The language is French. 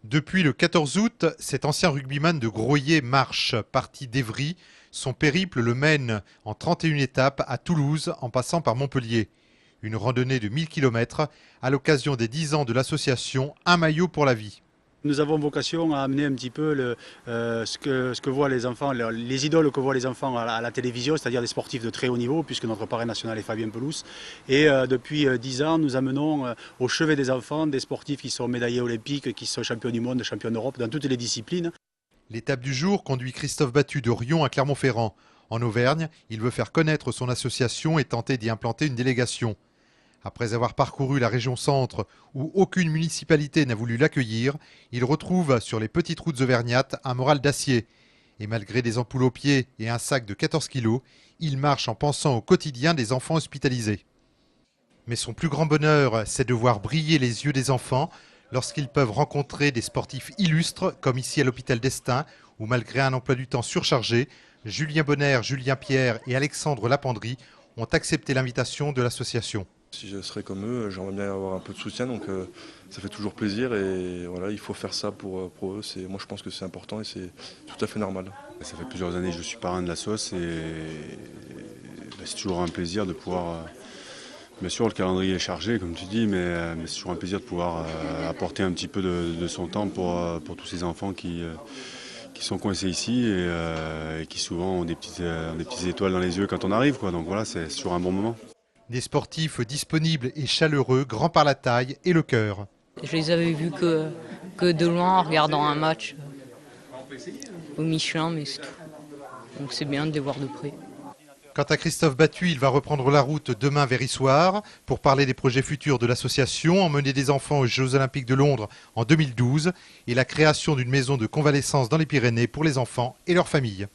Depuis le 14 août, cet ancien rugbyman de Groyer marche, parti d'Evry. Son périple le mène en 31 étapes à Toulouse en passant par Montpellier. Une randonnée de 1000 km à l'occasion des 10 ans de l'association Un maillot pour la vie. Nous avons vocation à amener un petit peu ce que voient les enfants, les idoles que voient les enfants à la télévision, c'est-à-dire des sportifs de très haut niveau, puisque notre parrain national est Fabien Pelouse. Et depuis 10 ans, nous amenons au chevet des enfants des sportifs qui sont médaillés olympiques, qui sont champions du monde, champions d'Europe, dans toutes les disciplines. L'étape du jour conduit Christophe Battu de Rion à Clermont-Ferrand. En Auvergne, il veut faire connaître son association et tenter d'y implanter une délégation. Après avoir parcouru la région centre où aucune municipalité n'a voulu l'accueillir, il retrouve sur les petites routes auvergnates un moral d'acier. Et malgré des ampoules aux pieds et un sac de 14 kilos, il marche en pensant au quotidien des enfants hospitalisés. Mais son plus grand bonheur, c'est de voir briller les yeux des enfants lorsqu'ils peuvent rencontrer des sportifs illustres, comme ici à l'hôpital d'Estaing, où malgré un emploi du temps surchargé, Julien Bonner, Julien Pierre et Alexandre Lapendry ont accepté l'invitation de l'association. Si je serais comme eux, j'aimerais bien avoir un peu de soutien, donc ça fait toujours plaisir et voilà, il faut faire ça pour eux. Moi je pense que c'est important et c'est tout à fait normal. Ça fait plusieurs années que je suis parrain de la sauce et c'est toujours un plaisir de pouvoir, bien sûr le calendrier est chargé comme tu dis, mais c'est toujours un plaisir de pouvoir apporter un petit peu de son temps pour tous ces enfants qui sont coincés ici et qui souvent ont des petites étoiles dans les yeux quand on arrive, quoi. Donc voilà, c'est toujours un bon moment. Des sportifs disponibles et chaleureux, grands par la taille et le cœur. Je les avais vus que de loin en regardant un match au Michelin, mais c'est tout. Donc c'est bien de les voir de près. Quant à Christophe Battu, il va reprendre la route demain vers Issoire pour parler des projets futurs de l'association, emmener des enfants aux Jeux Olympiques de Londres en 2012 et la création d'une maison de convalescence dans les Pyrénées pour les enfants et leurs familles.